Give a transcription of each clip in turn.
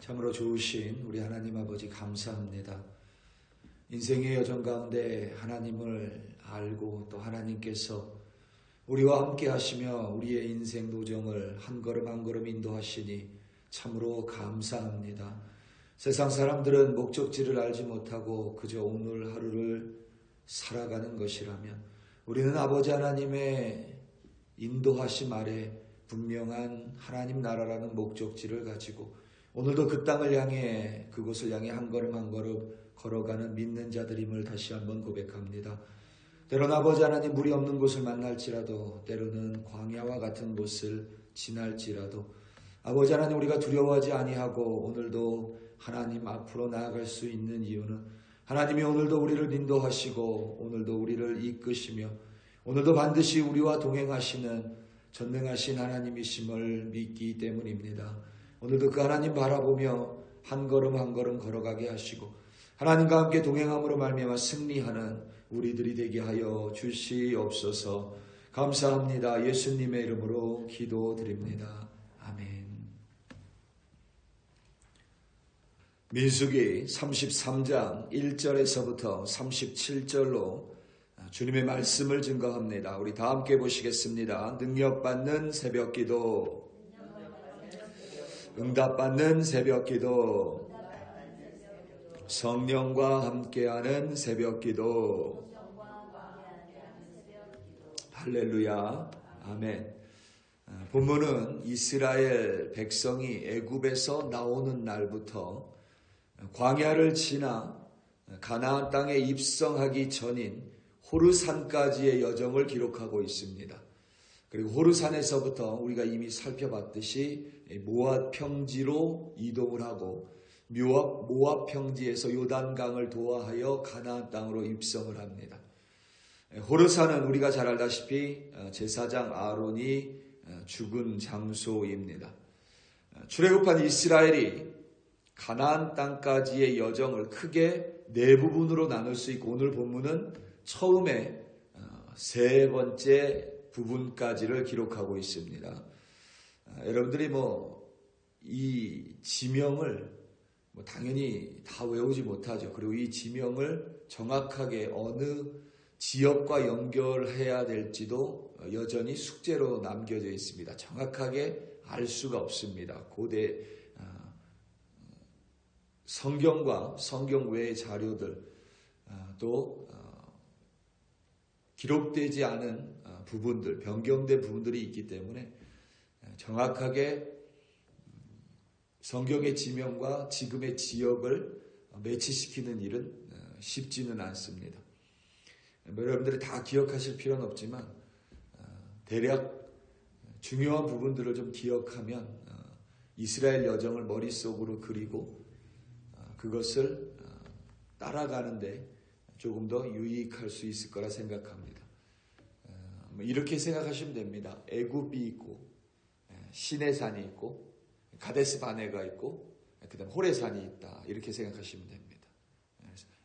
참으로 좋으신 우리 하나님 아버지 감사합니다. 인생의 여정 가운데 하나님을 알고 또 하나님께서 우리와 함께 하시며 우리의 인생 도정을 한 걸음 한 걸음 인도하시니 참으로 감사합니다. 세상 사람들은 목적지를 알지 못하고 그저 오늘 하루를 살아가는 것이라면 우리는 아버지 하나님의 인도하심 아래 분명한 하나님 나라라는 목적지를 가지고 오늘도 그 땅을 향해 그곳을 향해 한 걸음 한 걸음 걸어가는 믿는 자들임을 다시 한번 고백합니다. 때로는 아버지 하나님 물이 없는 곳을 만날지라도 때로는 광야와 같은 곳을 지날지라도 아버지 하나님 우리가 두려워하지 아니하고 오늘도 하나님 앞으로 나아갈 수 있는 이유는 하나님이 오늘도 우리를 인도하시고 오늘도 우리를 이끄시며 오늘도 반드시 우리와 동행하시는 전능하신 하나님이심을 믿기 때문입니다. 오늘도 그 하나님 바라보며 한 걸음 한 걸음 걸어가게 하시고 하나님과 함께 동행함으로 말미암아 승리하는 우리들이 되게 하여 주시옵소서. 감사합니다. 예수님의 이름으로 기도드립니다. 아멘. 민수기 33장 1절에서부터 37절로 주님의 말씀을 증거합니다. 우리 다 함께 보시겠습니다. 능력받는 새벽기도, 응답받는 새벽기도, 성령과 함께하는 새벽기도. 할렐루야. 아멘. 본문은 이스라엘 백성이 애굽에서 나오는 날부터 광야를 지나 가나안 땅에 입성하기 전인 호르산까지의 여정을 기록하고 있습니다. 그리고 호르산에서부터 우리가 이미 살펴봤듯이 모압 평지로 이동을 하고 모압 평지에서 요단강을 도하여 가나안 땅으로 입성을 합니다. 호르산은 우리가 잘 알다시피 제사장 아론이 죽은 장소입니다. 출애굽한 이스라엘이 가나안 땅까지의 여정을 크게 네 부분으로 나눌 수 있고 오늘 본문은 처음에 세 번째 부분까지를 기록하고 있습니다. 여러분들이 이 지명을 당연히 다 외우지 못하죠. 그리고 이 지명을 정확하게 어느 지역과 연결해야 될지도 여전히 숙제로 남겨져 있습니다. 정확하게 알 수가 없습니다. 고대 성경과 성경 외의 자료들 또 기록되지 않은 부분들, 변경된 부분들이 있기 때문에 정확하게 성경의 지명과 지금의 지역을 매치시키는 일은 쉽지는 않습니다. 여러분들이 다 기억하실 필요는 없지만 대략 중요한 부분들을 좀 기억하면 이스라엘 여정을 머릿속으로 그리고 그것을 따라가는데 조금 더 유익할 수 있을 거라 생각합니다. 이렇게 생각하시면 됩니다. 애굽이 있고 시내산이 있고 가데스 바네가 있고 그다음 호레산이 있다. 이렇게 생각하시면 됩니다.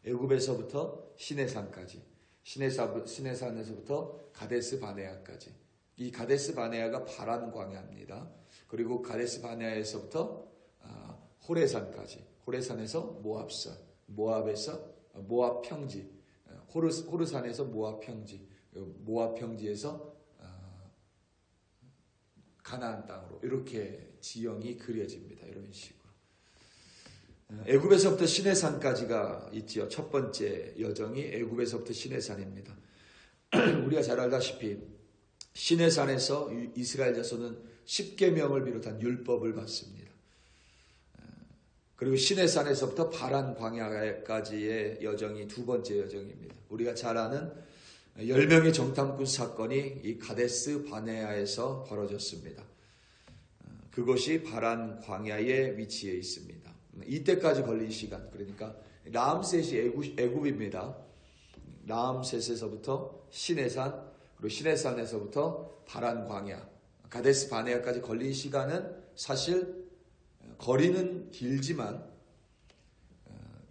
애굽에서부터 시내산까지 시내산에서부터 가데스 바네아까지 이 가데스 바네아가 바란 광야입니다. 그리고 가데스 바네아에서부터 호레산까지 호레산에서 모압산 모압에서 모압 평지 호르산에서 모압 평지 모압 평지에서 가나안 땅으로 이렇게 지형이 그려집니다. 이런 식으로 애굽에서부터 시내산까지가 있지요. 첫 번째 여정이 애굽에서부터 시내산입니다. 우리가 잘 알다시피 시내산에서 이스라엘 자손은 10계명을 비롯한 율법을 받습니다. 그리고 시내산에서부터 바란 광야까지의 여정이 두 번째 여정입니다. 우리가 잘 아는 10명의 정탐꾼 사건이 이 가데스 바네아에서 벌어졌습니다. 그것이 바란 광야에 위치해 있습니다. 이때까지 걸린 시간, 그러니까 라암셋이 애굽입니다. 라암셋에서부터 시내산, 그리고 시내산에서부터 바란 광야, 가데스 바네아까지 걸린 시간은 사실 거리는 길지만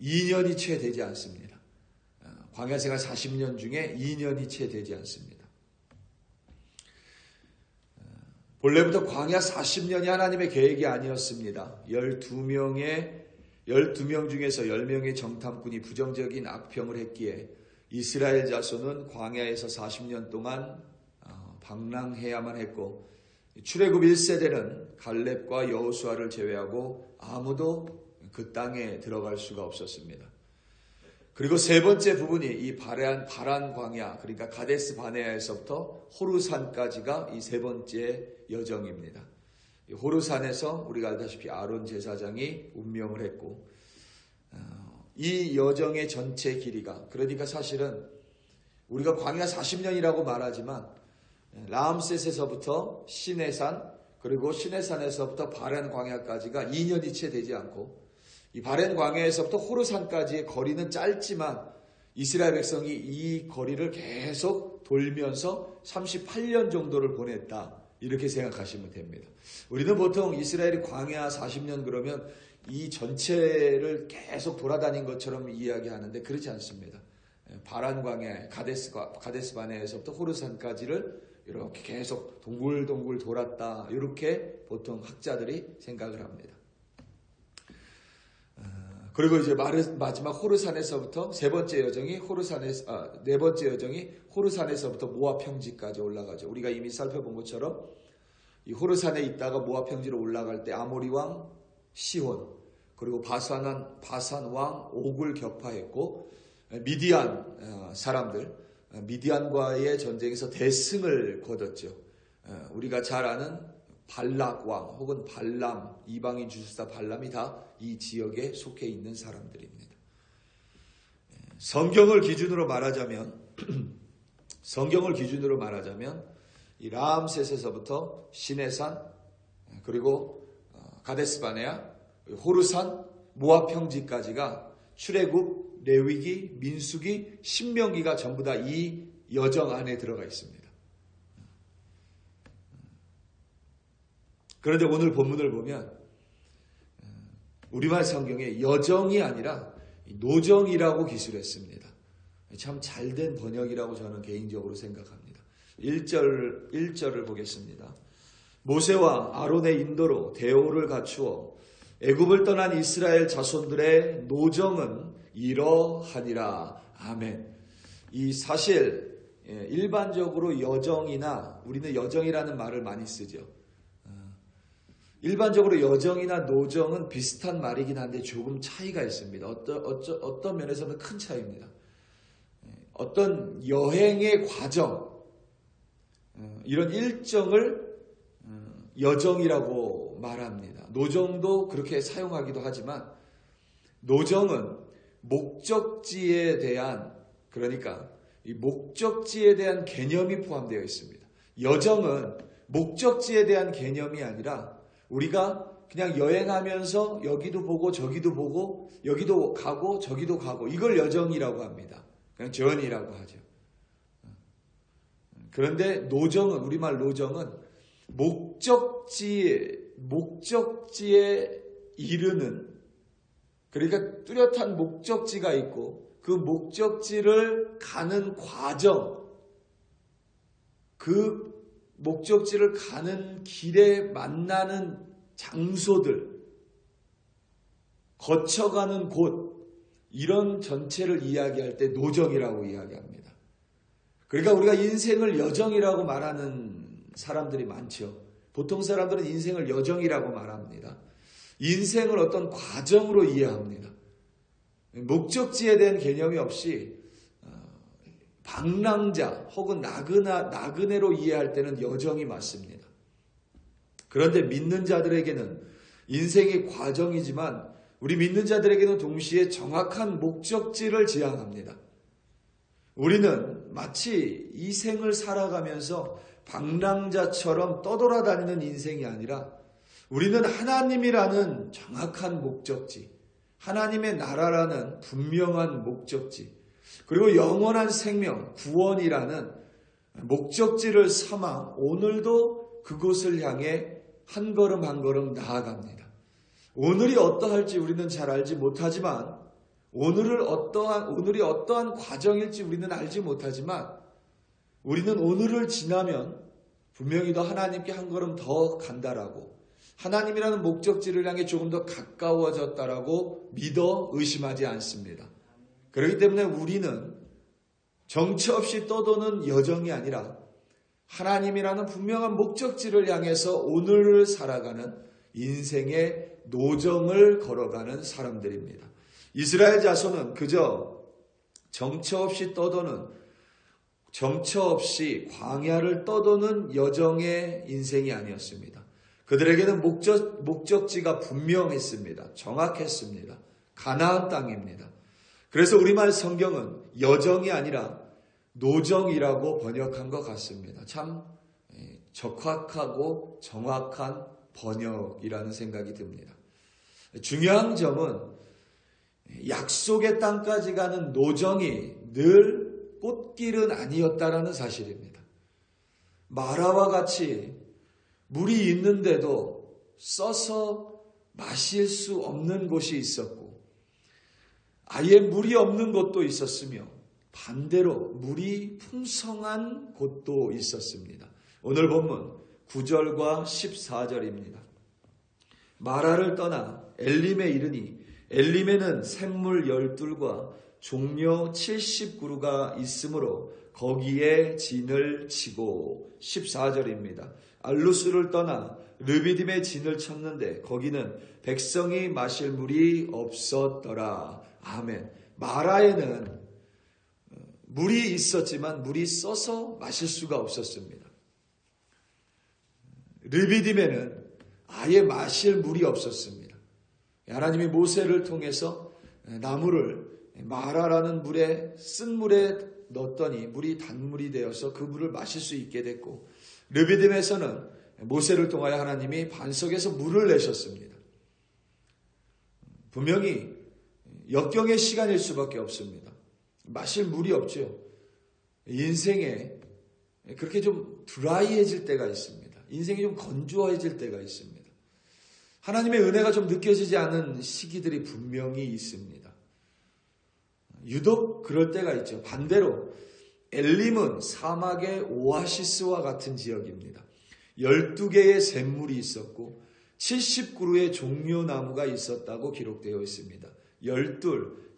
2년이 채 되지 않습니다. 광야생활 40년 중에 2년이 채 되지 않습니다. 본래부터 광야 40년이 하나님의 계획이 아니었습니다. 12명 중에서 10명의 정탐꾼이 부정적인 악평을 했기에 이스라엘 자손은 광야에서 40년 동안 방랑해야만 했고, 출애굽 1세대는 갈렙과 여호수아를 제외하고 아무도 그 땅에 들어갈 수가 없었습니다. 그리고 세 번째 부분이 이 바란 광야, 그러니까 가데스 바네아에서부터 호르산까지가 이 세 번째 여정입니다. 호르산에서 우리가 알다시피 아론 제사장이 운명을 했고, 이 여정의 전체 길이가, 그러니까 사실은 우리가 광야 40년이라고 말하지만 라암셋에서부터 시내산, 그리고 시내산에서부터 바란 광야까지가 2년이 채 되지 않고, 이 바렌 광야에서부터 호르산까지의 거리는 짧지만 이스라엘 백성이 이 거리를 계속 돌면서 38년 정도를 보냈다, 이렇게 생각하시면 됩니다. 우리는 보통 이스라엘이 광야 40년 그러면 이 전체를 계속 돌아다닌 것처럼 이야기하는데 그렇지 않습니다. 바란 광야, 가데스 바네아에서부터 호르산까지를 이렇게 계속 동글동글 돌았다, 이렇게 보통 학자들이 생각을 합니다. 그리고 이제 마지막 호르산에서부터 네 번째 여정이 호르산에서부터 모압 평지까지 올라가죠. 우리가 이미 살펴본 것처럼 이 호르산에 있다가 모압 평지로 올라갈 때 아모리 왕 시혼, 그리고 바산 왕 옥을 격파했고, 미디안 사람들, 미디안과의 전쟁에서 대승을 거뒀죠. 우리가 잘 아는 발락 왕 혹은 발람, 이방인 주술사 발람이 다 이 지역에 속해 있는 사람들입니다. 성경을 기준으로 말하자면 이 라암셋에서부터 시내산, 그리고 가데스 바네아, 호르산, 모압 평지까지가 출애굽, 레위기, 민수기, 신명기가 전부 다 이 여정 안에 들어가 있습니다. 그런데 오늘 본문을 보면 우리말 성경에 여정이 아니라 노정이라고 기술했습니다. 참 잘된 번역이라고 저는 개인적으로 생각합니다. 1절을 보겠습니다. 모세와 아론의 인도로 대오를 갖추어 애굽을 떠난 이스라엘 자손들의 노정은 이러하니라. 아멘. 이 사실 일반적으로 여정이나, 우리는 여정이라는 말을 많이 쓰죠. 일반적으로 여정이나 노정은 비슷한 말이긴 한데 조금 차이가 있습니다. 어떤 면에서는 큰 차이입니다. 어떤 여행의 과정, 이런 일정을 여정이라고 말합니다. 노정도 그렇게 사용하기도 하지만, 노정은 목적지에 대한, 그러니까 이 목적지에 대한 개념이 포함되어 있습니다. 여정은 목적지에 대한 개념이 아니라 우리가 그냥 여행하면서 여기도 보고 저기도 보고 여기도 가고 저기도 가고, 이걸 여정이라고 합니다. 그냥 journey라고 하죠. 그런데 노정은, 우리말 노정은 목적지에 이르는, 그러니까 뚜렷한 목적지가 있고 그 목적지를 가는 과정, 그 목적지를 가는 길에 만나는 장소들, 거쳐가는 곳, 이런 전체를 이야기할 때 노정이라고 이야기합니다. 그러니까 우리가 인생을 여정이라고 말하는 사람들이 많죠. 보통 사람들은 인생을 여정이라고 말합니다. 인생을 어떤 과정으로 이해합니다. 목적지에 대한 개념이 없이 방랑자 혹은 나그네로 이해할 때는 여정이 맞습니다. 그런데 믿는 자들에게는 인생의 과정이지만 우리 믿는 자들에게는 동시에 정확한 목적지를 지향합니다. 우리는 마치 이 생을 살아가면서 방랑자처럼 떠돌아다니는 인생이 아니라 우리는 하나님이라는 정확한 목적지, 하나님의 나라라는 분명한 목적지, 그리고 영원한 생명, 구원이라는 목적지를 삼아 오늘도 그곳을 향해 한 걸음 한 걸음 나아갑니다. 오늘이 어떠할지 우리는 잘 알지 못하지만, 오늘이 어떠한 과정일지 우리는 알지 못하지만, 우리는 오늘을 지나면 분명히 더 하나님께 한 걸음 더 간다라고, 하나님이라는 목적지를 향해 조금 더 가까워졌다라고 믿어 의심하지 않습니다. 그렇기 때문에 우리는 정처 없이 떠도는 여정이 아니라 하나님이라는 분명한 목적지를 향해서 오늘을 살아가는 인생의 노정을 걸어가는 사람들입니다. 이스라엘 자손은 그저 정처 없이 떠도는, 정처 없이 광야를 떠도는 여정의 인생이 아니었습니다. 그들에게는 목적지가 분명했습니다. 정확했습니다. 가나안 땅입니다. 그래서 우리말 성경은 여정이 아니라 노정이라고 번역한 것 같습니다. 참 적확하고 정확한 번역이라는 생각이 듭니다. 중요한 점은 약속의 땅까지 가는 노정이 늘 꽃길은 아니었다라는 사실입니다. 마라와 같이 물이 있는데도 써서 마실 수 없는 곳이 있었고, 아예 물이 없는 곳도 있었으며 반대로 물이 풍성한 곳도 있었습니다. 오늘 본문 9절과 14절입니다. 마라를 떠나 엘림에 이르니 엘림에는 샘물 12과 종려 70그루가 있으므로 거기에 진을 치고, 14절입니다. 알루스를 떠나 르비딤에 진을 쳤는데 거기는 백성이 마실 물이 없었더라. 아멘. 마라에는 물이 있었지만 물이 써서 마실 수가 없었습니다. 르비딤에는 아예 마실 물이 없었습니다. 하나님이 모세를 통해서 나무를 마라라는 물에, 쓴 물에 넣었더니 물이 단물이 되어서 그 물을 마실 수 있게 됐고, 르비딤에서는 모세를 통하여 하나님이 반석에서 물을 내셨습니다. 분명히 역경의 시간일 수밖에 없습니다. 마실 물이 없죠. 인생에 그렇게 좀 드라이해질 때가 있습니다. 인생이 좀 건조해질 때가 있습니다. 하나님의 은혜가 좀 느껴지지 않은 시기들이 분명히 있습니다. 유독 그럴 때가 있죠. 반대로 엘림은 사막의 오아시스와 같은 지역입니다. 12개의 샘물이 있었고 70그루의 종려나무가 있었다고 기록되어 있습니다. 12,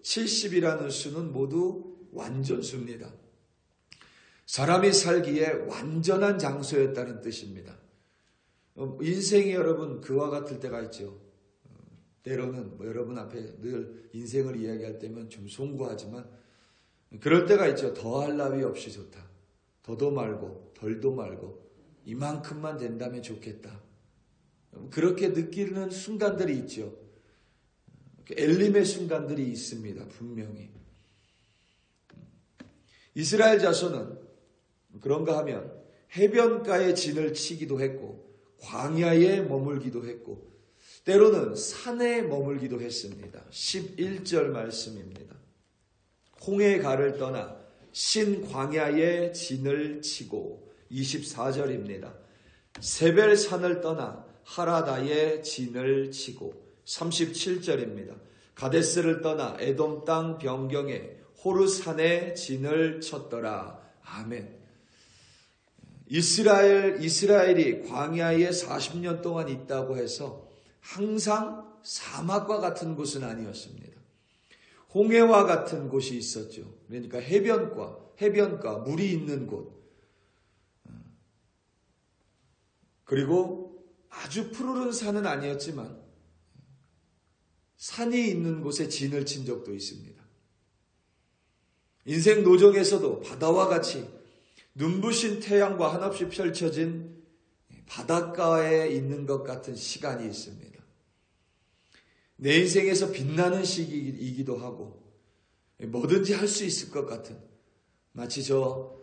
70이라는 수는 모두 완전수입니다. 사람이 살기에 완전한 장소였다는 뜻입니다. 인생이 여러분 그와 같을 때가 있죠. 때로는 여러분 앞에 늘 인생을 이야기할 때면 좀 송구하지만 그럴 때가 있죠. 더할 나위 없이 좋다. 더도 말고 덜도 말고 이만큼만 된다면 좋겠다. 그렇게 느끼는 순간들이 있죠. 엘림의 순간들이 있습니다. 분명히. 이스라엘 자손은 그런가 하면 해변가에 진을 치기도 했고 광야에 머물기도 했고 때로는 산에 머물기도 했습니다. 11절 말씀입니다. 홍해 가를 떠나 신 광야에 진을 치고, 24절입니다. 세벨산을 떠나 하라다에 진을 치고, 37절입니다. 가데스를 떠나 에돔 땅 변경에 호르산에 진을 쳤더라. 아멘. 이스라엘이 광야에 40년 동안 있다고 해서 항상 사막과 같은 곳은 아니었습니다. 홍해와 같은 곳이 있었죠. 그러니까 해변가, 물이 있는 곳. 그리고 아주 푸르른 산은 아니었지만 산이 있는 곳에 진을 친 적도 있습니다. 인생 노정에서도 바다와 같이 눈부신 태양과 한없이 펼쳐진 바닷가에 있는 것 같은 시간이 있습니다. 내 인생에서 빛나는 시기이기도 하고 뭐든지 할 수 있을 것 같은, 마치 저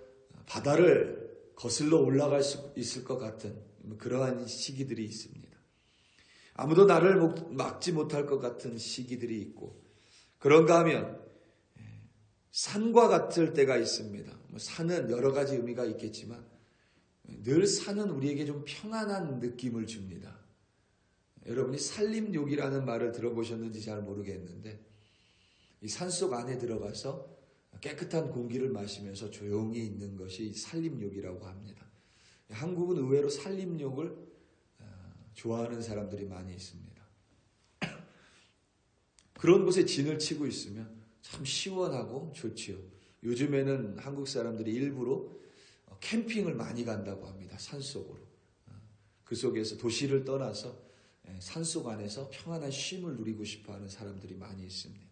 바다를 거슬러 올라갈 수 있을 것 같은 그러한 시기들이 있습니다. 아무도 나를 막지 못할 것 같은 시기들이 있고, 그런가 하면 산과 같을 때가 있습니다. 산은 여러 가지 의미가 있겠지만 늘 산은 우리에게 좀 평안한 느낌을 줍니다. 여러분이 산림욕이라는 말을 들어보셨는지 잘 모르겠는데, 이 산속 안에 들어가서 깨끗한 공기를 마시면서 조용히 있는 것이 산림욕이라고 합니다. 한국은 의외로 살림욕을 좋아하는 사람들이 많이 있습니다. 그런 곳에 진을 치고 있으면 참 시원하고 좋지요. 요즘에는 한국 사람들이 일부러 캠핑을 많이 간다고 합니다. 산속으로. 그 속에서 도시를 떠나서 산속 안에서 평안한 쉼을 누리고 싶어하는 사람들이 많이 있습니다.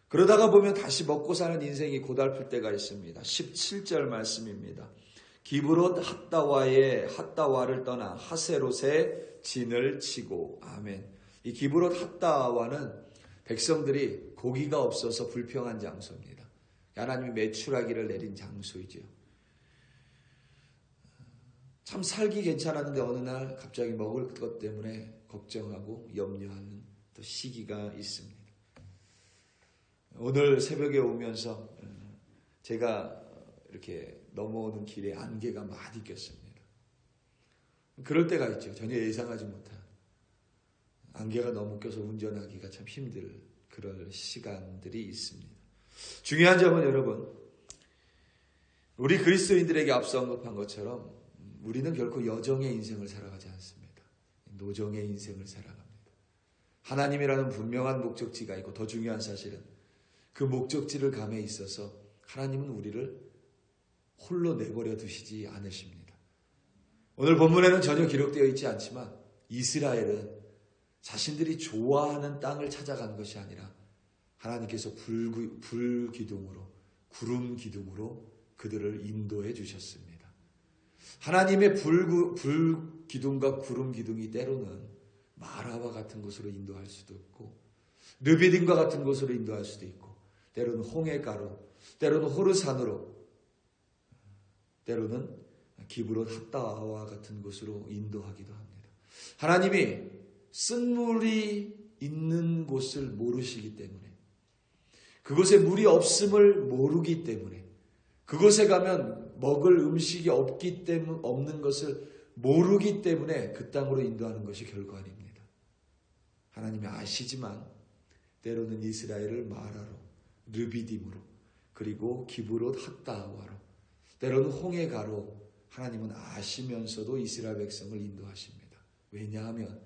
그러다가 보면 다시 먹고 사는 인생이 고달플 때가 있습니다. 17절 말씀입니다. 기브롯 핫다와를 떠나 하세롯에 진을 치고. 아멘. 이 기브롯 핫다와는 백성들이 고기가 없어서 불평한 장소입니다. 하나님이 메추라기를 내린 장소이죠. 참 살기 괜찮았는데 어느 날 갑자기 먹을 것 때문에 걱정하고 염려하는 또 시기가 있습니다. 오늘 새벽에 오면서 제가 이렇게 넘어오는 길에 안개가 많이 꼈습니다. 그럴 때가 있죠. 전혀 예상하지 못한 안개가 너무 껴서 운전하기가 참 힘들 그럴 시간들이 있습니다. 중요한 점은 여러분, 우리 그리스도인들에게 앞서 언급한 것처럼 우리는 결코 여정의 인생을 살아가지 않습니다. 노정의 인생을 살아갑니다. 하나님이라는 분명한 목적지가 있고 더 중요한 사실은 그 목적지를 감에 있어서 하나님은 우리를 홀로 내버려 두시지 않으십니다. 오늘 본문에는 전혀 기록되어 있지 않지만 이스라엘은 자신들이 좋아하는 땅을 찾아간 것이 아니라 하나님께서 불기둥으로 구름 기둥으로 그들을 인도해 주셨습니다. 하나님의 불기둥과 구름 기둥이 때로는 마라와 같은 곳으로 인도할 수도 있고 르비딤과 같은 곳으로 인도할 수도 있고 때로는 홍해가로 때로는 호르산으로 때로는 기브롯 핫다와 같은 곳으로 인도하기도 합니다. 하나님이 쓴물이 있는 곳을 모르시기 때문에 그곳에 물이 없음을 모르기 때문에 그곳에 가면 먹을 음식이 없는 것을 모르기 때문에 그 땅으로 인도하는 것이 결코 아닙니다. 하나님이 아시지만 때로는 이스라엘을 마라로 르비딤으로 그리고 기브롯 핫다와로 때로는 홍해가로 하나님은 아시면서도 이스라엘 백성을 인도하십니다. 왜냐하면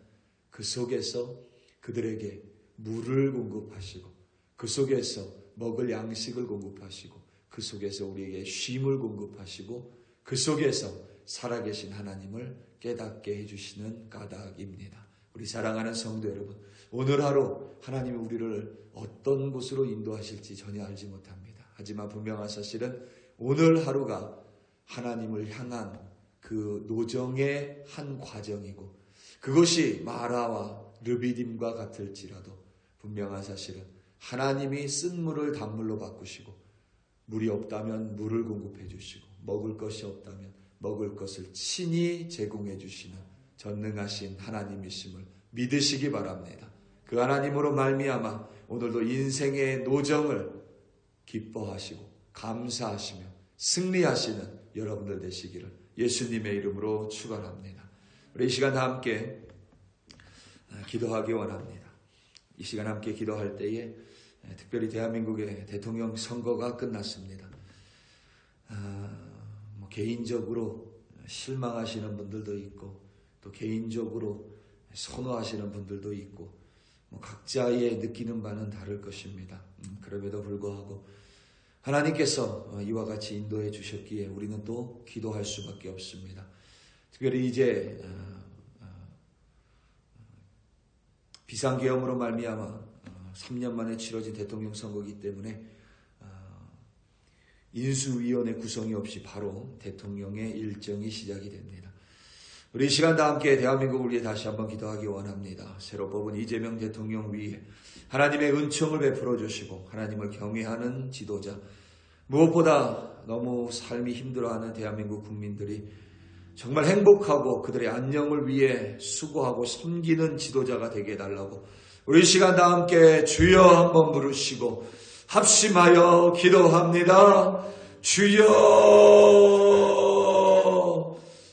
그 속에서 그들에게 물을 공급하시고 그 속에서 먹을 양식을 공급하시고 그 속에서 우리에게 쉼을 공급하시고 그 속에서 살아계신 하나님을 깨닫게 해주시는 까닭입니다. 우리 사랑하는 성도 여러분, 오늘 하루 하나님이 우리를 어떤 곳으로 인도하실지 전혀 알지 못합니다. 하지만 분명한 사실은 오늘 하루가 하나님을 향한 그 노정의 한 과정이고 그것이 마라와 르비딤과 같을지라도 분명한 사실은 하나님이 쓴 물을 단물로 바꾸시고 물이 없다면 물을 공급해 주시고 먹을 것이 없다면 먹을 것을 친히 제공해 주시는 전능하신 하나님이심을 믿으시기 바랍니다. 그 하나님으로 말미암아 오늘도 인생의 노정을 기뻐하시고 감사하시며 승리하시는 여러분들 되시기를 예수님의 이름으로 축원합니다. 우리 이 시간 다 함께 기도하기 원합니다. 이 시간 함께 기도할 때에 특별히 대한민국의 대통령 선거가 끝났습니다. 개인적으로 실망하시는 분들도 있고 또 개인적으로 선호하시는 분들도 있고 각자의 느끼는 바는 다를 것입니다. 그럼에도 불구하고 하나님께서 이와 같이 인도해 주셨기에 우리는 또 기도할 수밖에 없습니다. 특별히 이제 비상계엄으로 말미암아 3년 만에 치러진 대통령 선거이기 때문에 인수위원회 구성이 없이 바로 대통령의 일정이 시작이 됩니다. 우리 이 시간 다 함께 대한민국을 위해 다시 한번 기도하기 원합니다. 새로 뽑은 이재명 대통령 위에 하나님의 은총을 베풀어 주시고 하나님을 경외하는 지도자, 무엇보다 너무 삶이 힘들어하는 대한민국 국민들이 정말 행복하고 그들의 안녕을 위해 수고하고 섬기는 지도자가 되게 해달라고 우리 이 시간 다 함께 주여 한번 부르시고 합심하여 기도합니다. 주여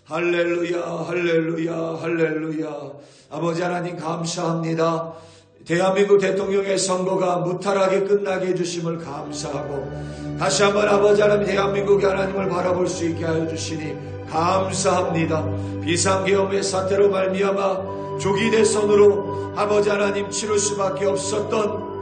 할렐루야 할렐루야 할렐루야. 아버지 하나님 감사합니다. 대한민국 대통령의 선거가 무탈하게 끝나게 해주심을 감사하고 다시 한번 아버지 하나님 대한민국의 하나님을 바라볼 수 있게 하여 주시니 감사합니다. 비상계엄의 사태로 말미암아 조기 대선으로 아버지 하나님 치를 수밖에 없었던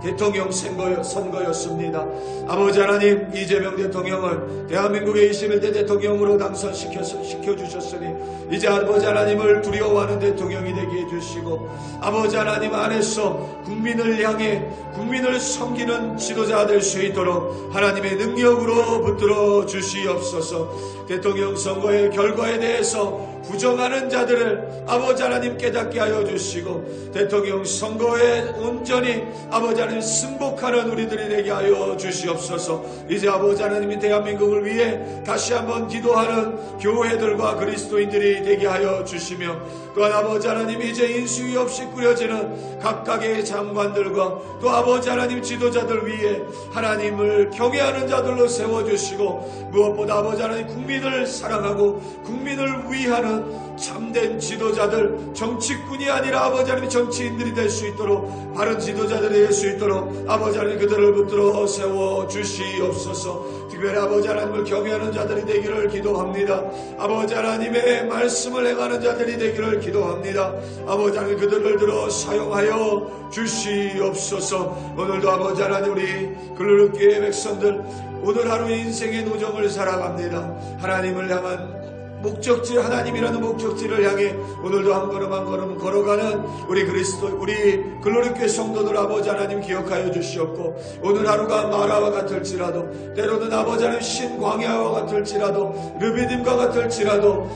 대통령 선거였습니다. 아버지 하나님 이재명 대통령을 대한민국의 21대 대통령으로 당선시켜주셨으니 이제 아버지 하나님을 두려워하는 대통령이 되게 해주시고 아버지 하나님 안에서 국민을 향해 국민을 섬기는 지도자 될 수 있도록 하나님의 능력으로 붙들어 주시옵소서. 대통령 선거의 결과에 대해서 부정하는 자들을 아버지 하나님 깨닫게 하여 주시고 대통령 선거에 온전히 아버지 하나님 승복하는 우리들이 되게 하여 주시옵소서. 이제 아버지 하나님이 대한민국을 위해 다시 한번 기도하는 교회들과 그리스도인들이 되게 하여 주시며 또한 아버지 하나님 이제 인수위 없이 꾸려지는 각각의 장관들과 또 아버지 하나님 지도자들 위해 하나님을 경외하는 자들로 세워주시고 무엇보다 아버지 하나님 국민을 사랑하고 국민을 위하는 참된 지도자들 정치꾼이 아니라 아버지 하나님 정치인들이 될 수 있도록 바른 지도자들이 될 수 있도록 아버지 하나님 그들을 붙들어 세워주시옵소서. 특별히 아버지 하나님을 경외하는 자들이 되기를 기도합니다. 아버지 하나님의 말씀을 행하는 자들이 되기를 기도합니다. 아버지 하나님 그들을 들어 사용하여 주시옵소서. 오늘도 아버지 하나님 우리 글로리교회 백성들 오늘 하루 인생의 노정을 살아갑니다. 하나님을 향한 목적지 하나님이라는 목적지를 향해 오늘도 한 걸음 한 걸음 걸어가는 우리 글로리교회 성도들 아버지 하나님 기억하여 주시옵고 오늘 하루가 마라와 같을지라도 때로는 아버지 하나님 신광야와 같을지라도 르비딤과 같을지라도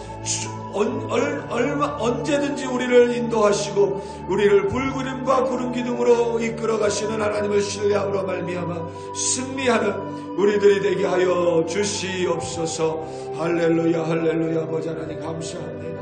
언제든지 우리를 인도하시고 우리를 불구름과 구름기둥으로 이끌어 가시는 하나님을 신뢰함으로 말미암아 승리하는 우리들이 되게 하여 주시옵소서. 할렐루야 할렐루야. 아버지 하나님 감사합니다.